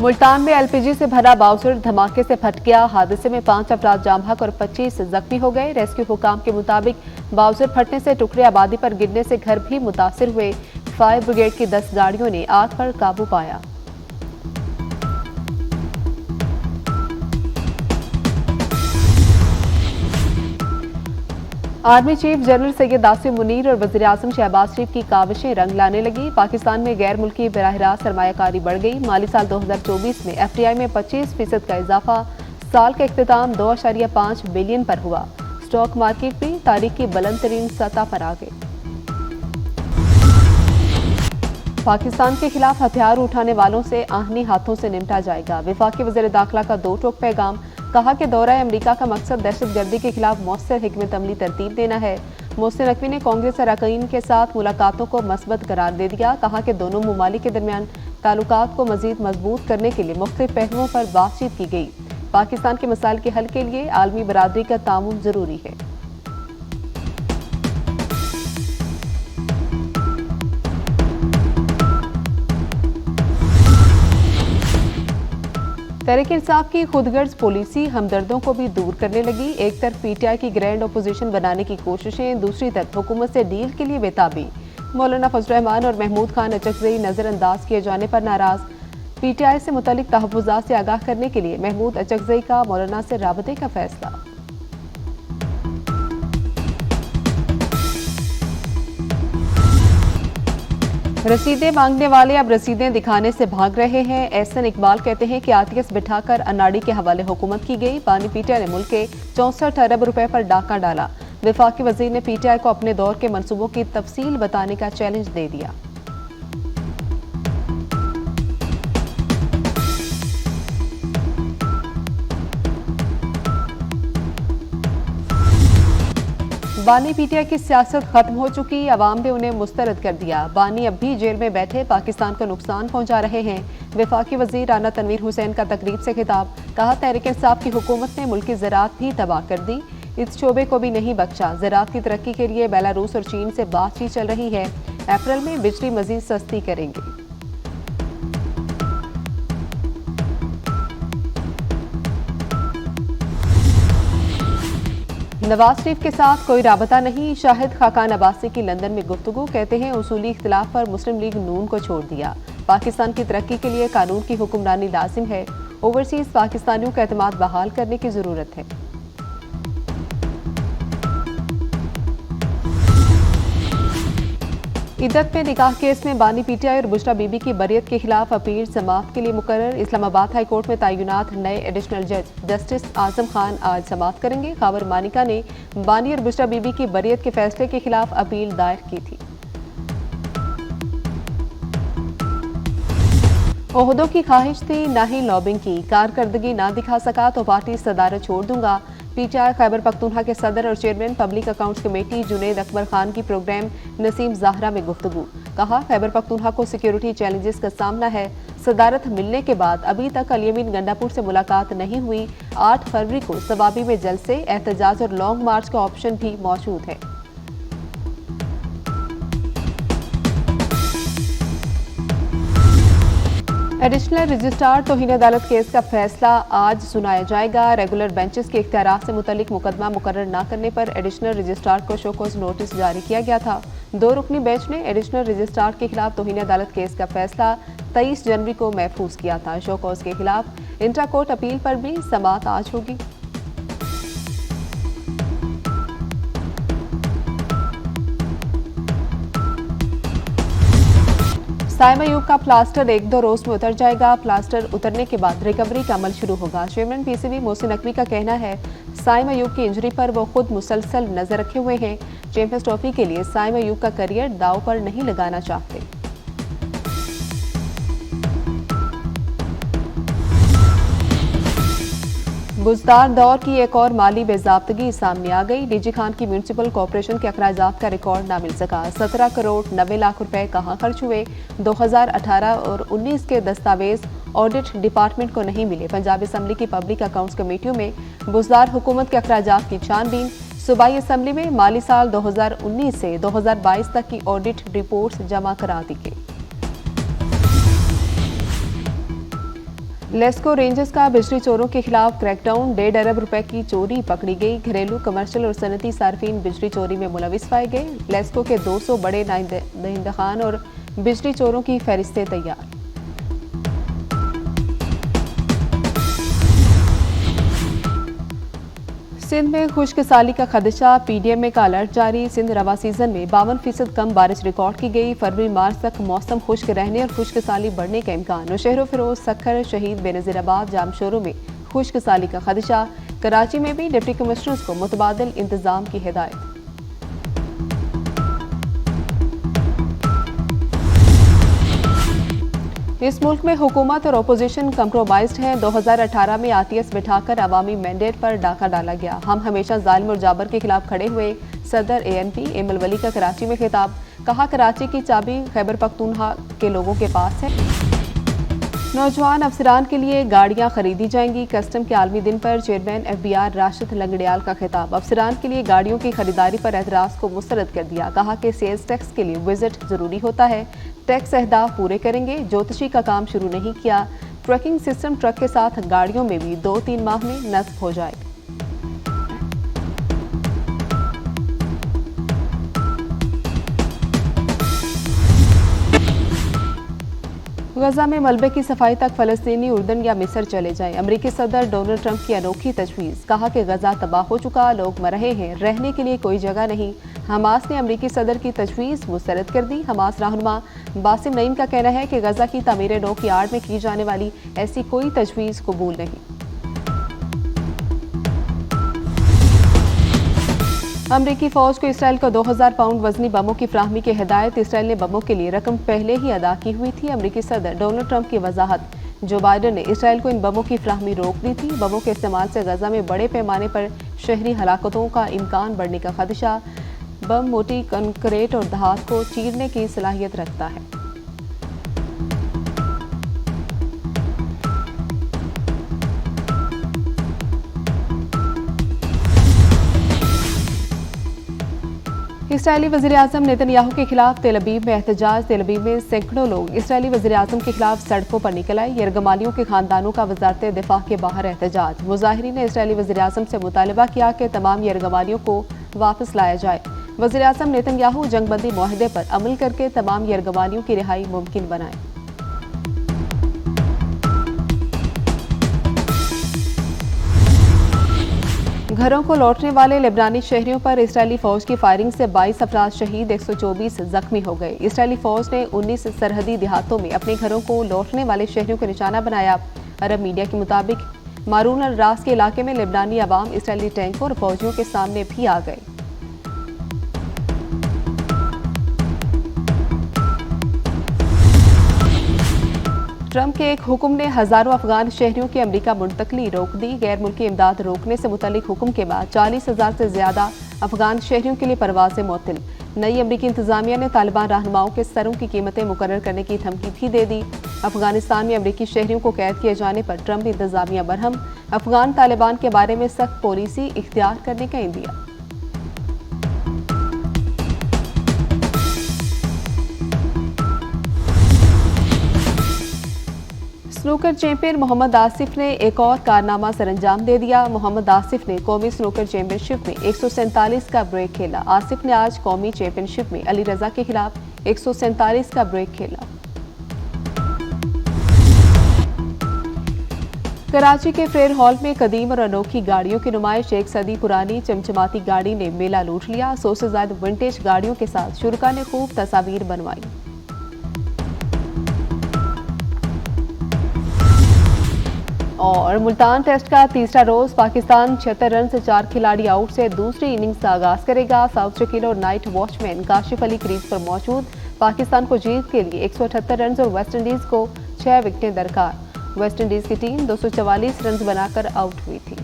मुल्तान में एलपीजी से भरा बाउसर धमाके से फट गया। हादसे में 5 अफराद जाम बहक और 25 जख्मी हो गए। रेस्क्यू हुकाम के मुताबिक बाउसर फटने से टुकड़े आबादी पर गिरने से घर भी मुतासिर हुए। फायर ब्रिगेड की 10 गाड़ियों ने आग पर काबू पाया। Army chief general Syed Asim Munir और वज़ीर आज़म शहबाज शरीफ की काविशें रंग लाने लगी। पाकिस्तान में गैर मुल्की बराह रास्त सरमायाकारी बढ़ गई। माली साल 2024 में एफडीआई में 25% का इजाफा। साल का इख्तिताम 2.5 बिलियन पर हुआ। स्टॉक मार्केट भी तारीख की बुलंद तरीन सतह पर आ गई। पाकिस्तान के खिलाफ हथियार उठाने वालों से आहनी हाथों से निपटा जाएगा। वफाकी वज़ीर दाखिला का 2 टोक पैगाम। कहा कि दौरा अमेरिका का मकसद दहशतगर्दी के खिलाफ मौसर हिकमत अमली तरतीब देना है। मोहसिन नकवी ने कांग्रेस अरकान के साथ मुलाकातों को मस्बत करार दे दिया। कहा कि दोनों ममालिक के दरमियान ताल्लुकात को मजीद मजबूत करने के लिए मुख्तलिफ पहलुओं पर बातचीत की गई। पाकिस्तान के मसाइल के हल के लिए आलमी बरादरी का ताउन जरूरी है। तहरीक इंसाफ की खुदगर्ज पॉलिसी हमदर्दों को भी दूर करने लगी। एक तरफ पीटीआई की ग्रैंड अपोजिशन बनाने की कोशिशें, दूसरी तरफ हुकूमत से डील के लिए बेताबी। मौलाना फजल रहमान और महमूद खान अचकजई नजरअंदाज किए जाने पर नाराज। पीटीआई से मुतल्लिक तहफ़्फ़ुज़ात से आगाह करने के लिए महमूद अचकजई का मौलाना से राबते का फैसला। रसीदें मांगने वाले अब रसीदें दिखाने से भाग रहे हैं। एहसन इकबाल कहते हैं कि आतियस बिठाकर अनाड़ी के हवाले हुकूमत की गई। बानी पीटीआई ने मुल्क के 64 अरब रुपए पर डाका डाला। वफाकी वजीर ने पीटीआई को अपने दौर के मंसूबों की तफसील बताने का चैलेंज दे दिया। बानी पीटीआई की सियासत खत्म हो चुकी। अवाम ने उन्हें मुस्तरद कर दिया। बानी अब भी जेल में बैठे पाकिस्तान को नुकसान पहुंचा रहे हैं। वफाकी वजीर राना तनवीर हुसैन का तकरीब से खिताब। कहा, तहरीक इंसाफ की हुकूमत ने मुल्क की ज़राअत भी तबाह कर दी। इस शोबे को भी नहीं बख्शा। ज़राअत की तरक्की के लिए बेलारूस और चीन से बातचीत चल रही है। अप्रैल में बिजली मजीद सस्ती करेंगे। नवाज शरीफ के साथ कोई राबता नहीं। शाहिद खाकान अब्बासी की लंदन में गुफ्तगू। कहते हैं उसूली इख्तिलाफ पर मुस्लिम लीग नून को छोड़ दिया। पाकिस्तान की तरक्की के लिए कानून की हुक्मरानी लाजिम है। ओवरसीज पाकिस्तानियों का एतमाद बहाल करने की जरूरत है। इद्दत में निकाह केस में बानी पीटीआई और बुशरा बीबी की बरियत के खिलाफ अपील समाअत के लिए मुकर्रर। इस्लामाबाद हाई कोर्ट में तैनात नए एडिशनल जज जस्टिस आजम खान आज समाअत करेंगे। खबर मानिका ने बानी और बुशरा बीबी की बरियत के फैसले के खिलाफ अपील दायर की थी। ओहदों की ख्वाहिश थी, ना ही लॉबिंग की। कारकर्दगी ना दिखा सका तो पार्टी सदारत छोड़ दूंगा। पीटीआई खैबर पख्तूनख्वा के सदर और chairman public accounts committee Junaid Akbar Khan की प्रोग्राम नसीम ज़ाहरा में गुफ्तगू। कहा, खैबर पख्तूनख्वा को सिक्योरिटी चैलेंजेस का सामना है। सदारत मिलने के बाद अभी तक अल-यमीन गंडापुर से मुलाकात नहीं हुई। 8 फरवरी को सवाबी में जलसे, एहतजाज और लॉन्ग मार्च का ऑप्शन भी मौजूद है। एडिशनल रजिस्ट्रार तौहीन अदालत केस का फैसला आज सुनाया जाएगा। रेगुलर बेंचेस के इख्तियारात से मुतल्लिक मुकदमा मुकर्रर न करने पर एडिशनल रजिस्ट्रार को शोकॉज नोटिस जारी किया गया था। 2 रुकनी बेंच ने एडिशनल रजिस्ट्रार के खिलाफ तौहीन अदालत केस का फैसला 23 जनवरी को महफूज किया था। शोकॉज के खिलाफ इंट्रा कोर्ट अपील पर भी समाअत आज होगी। साइम अयूब का प्लास्टर 1-2 रोज में उतर जाएगा। प्लास्टर उतरने के बाद रिकवरी का अमल शुरू होगा। चेयरमैन पीसीबी मोहसिन नकवी का कहना है, साइम अयूब की इंजरी पर वो खुद मुसलसल नजर रखे हुए हैं। चैंपियंस ट्रॉफी के लिए साइम अयूब का करियर दांव पर नहीं लगाना चाहते। बुजदार दौर की एक और माली बेजाब्तगी सामने आ गई। डीजी खान की म्यूनिसिपल कॉर्पोरेशन के अखराजात का रिकॉर्ड ना मिल सका। 17 करोड़ 90 लाख रुपए कहां खर्च हुए। 2018 और 19 के दस्तावेज ऑडिट डिपार्टमेंट को नहीं मिले। पंजाब असम्बली की पब्लिक अकाउंट्स कमेटियों में बुजदार हुकूमत के अखराजात की छानबीन। सूबाई असम्बली में माली साल 2019 से 2022 तक की ऑडिट रिपोर्ट्स जमा करा दी गई। लेस्को रेंजर्स का बिजली चोरों के खिलाफ क्रैकडाउन, 1.5 अरब रुपए की चोरी पकड़ी गई। घरेलू, कमर्शियल और सनती सार्फिन बिजली चोरी में मुलविस पाए गए। लेस्को के 200 बड़े दहिंदखान और बिजली चोरों की फहरिस्तें तैयार। सिंध में खुश्क साली का खदशा, पीडीएमए का अलर्ट जारी। सिंध रवा सीजन में 52% कम बारिश रिकॉर्ड की गई। फरवरी मार्च तक मौसम खुश्क रहने और खुश्क साली बढ़ने का इम्कान। नौशहर फिरोज, सखर, शहीद बेनजीराबाद, जामशोरों में खुश्क साली का खदशा। कराची में भी डिप्टी कमिश्नर्स को मुतबादिल इंतजाम की हिदायत। इस मुल्क में हुकूमत और अपोजिशन कंप्रोमाइज्ड है। 2018 में आतिश बिठाकर अवामी मैंडेट पर डाका डाला गया। हम हमेशा जालिम और जाबर के खिलाफ खड़े हुए। सदर ANP एमल वली का कराची में खिताब, कहा कराची की चाबी खैबर पख्तूनख्वा के लोगों के पास है। नौजवान अफसरान के लिए गाड़ियां खरीदी जाएंगी। कस्टम के आलमी दिन पर चेयरमैन FBR राशिद लंगड़ियाल का खिताब, अफसरान के लिए गाड़ियों की खरीदारी पर एतराज को मुस्तरद कर दिया। कहा कि सेल्स टैक्स के लिए विजिट जरूरी होता है। टैक्स अहदाफ पूरे करेंगे। ज्योतिषी का काम शुरू नहीं किया। ट्रैकिंग सिस्टम ट्रक के साथ गाड़ियों में भी 2-3 माह में नस्ब हो जाएगा। गजा में मलबे की सफाई तक फलस्तीनी उर्दन या मिस्र चले जाएं। अमरीकी सदर डोनाल्ड ट्रंप की अनोखी तजवीज़, कहा कि गजा तबाह हो चुका, लोग मर रहे हैं, रहने के लिए कोई जगह नहीं। हमास ने अमरीकी सदर की तजवीज़ मुस्तरद कर दी। हमास रहनुमा बासिम नईम का कहना है कि गजा की तामीर नौ की आड़ में की जाने वाली ऐसी कोई तजवीज़ कबूल नहीं। अमरीकी फौज को इसराइल को 2000 पाउंड वजनी बमों की फ्राहमी की हिदायत। इसराइल ने बमों के लिए रकम पहले ही अदा की हुई थी। अमरीकी सदर डोनाल्ड ट्रंप की वजाहत, जो बाइडन ने इसराइल को इन बमों की फ्राहमी रोक दी थी। बमों के इस्तेमाल से गजा में बड़े पैमाने पर शहरी हलाकतों का इम्कान बढ़ने का खदशा। बम मोटी कंक्रीट और धात को चीरने की सलाहियत रखता है। इसराइली वज़ीर-ए-आज़म नेतन्याहू के खिलाफ तेल अवीव में एहतजाज। तेल अवीव में सैकड़ों लोग इसराइली वज़ीर-ए-आज़म के खिलाफ सड़कों पर निकल आए। यरगमालियों के खानदानों का वज़ारत दिफा के बाहर एहतजाज। मुजाहिरीन ने इसराइली वज़ीर-ए-आज़म से मुतालबा किया कि तमाम यरगमालियों को वापस लाया जाए। वज़ीर-ए-आज़म नेतन्याहू जंगबंदी मुआहदे पर अमल करके तमाम यरगमालियों की रिहाई मुमकिन बनाए। घरों को लौटने वाले लेबनानी शहरियों पर इसराइली फौज की फायरिंग से 22 अफराद शहीद, 124 जख्मी हो गए। इसराइली फौज ने 19 सरहदी देहातों में अपने घरों को लौटने वाले शहरियों को निशाना बनाया। अरब मीडिया के मुताबिक मारून अल रास के इलाके में लेबनानी अवाम इसराइली टैंकों और फौजियों के सामने भी आ गए। ट्रंप के एक हुक्म ने हजारों अफगान शहरियों की अमरीका मुंतकली रोक दी। गैर मुल्की इमदाद रोकने से मुतल्लिक हुक्म के बाद 40,000 से ज्यादा अफगान शहरियों के लिए परवाजें मुअत्तल। नई अमरीकी इंतजामिया ने तालिबान रहनुमाओं के सरों की कीमतें मुकर्रर करने की धमकी भी दे दी। अफगानिस्तान में अमरीकी शहरियों को कैद किए जाने पर ट्रंप इंतजामिया बरहम। अफगान तालिबान के बारे में सख्त पॉलिसी इख्तियार करने का इंदिया। स्नूकर चैंपियन मोहम्मद आसिफ ने एक और कारनामा सरअंजाम दे दिया। मोहम्मद आसिफ ने कौमी स्नूकर चैंपियनशिप में 147 का ब्रेक खेला। आसिफ ने आज कौमी चैंपियनशिप में अली रजा के खिलाफ 147 का ब्रेक खेला। कराची के फ्रेयर हॉल में कदीम और अनोखी गाड़ियों की नुमाइश। 1 सदी पुरानी चमचमाती गाड़ी ने मेला लूट लिया। 100 से ज्यादा विंटेज गाड़ियों के साथ शुरका ने खूब तस्वीर बनवाई। और मुल्तान टेस्ट का तीसरा रोज, पाकिस्तान 76 रन से 4 खिलाड़ी आउट से दूसरी इनिंग्स का आगाज करेगा। साउथ शकील और night watchman Kashif Ali crease पर मौजूद। पाकिस्तान को जीत के लिए 178 रन और वेस्टइंडीज को 6 विकेटें दरकार। वेस्टइंडीज की टीम 244 रन बनाकर आउट हुई थी।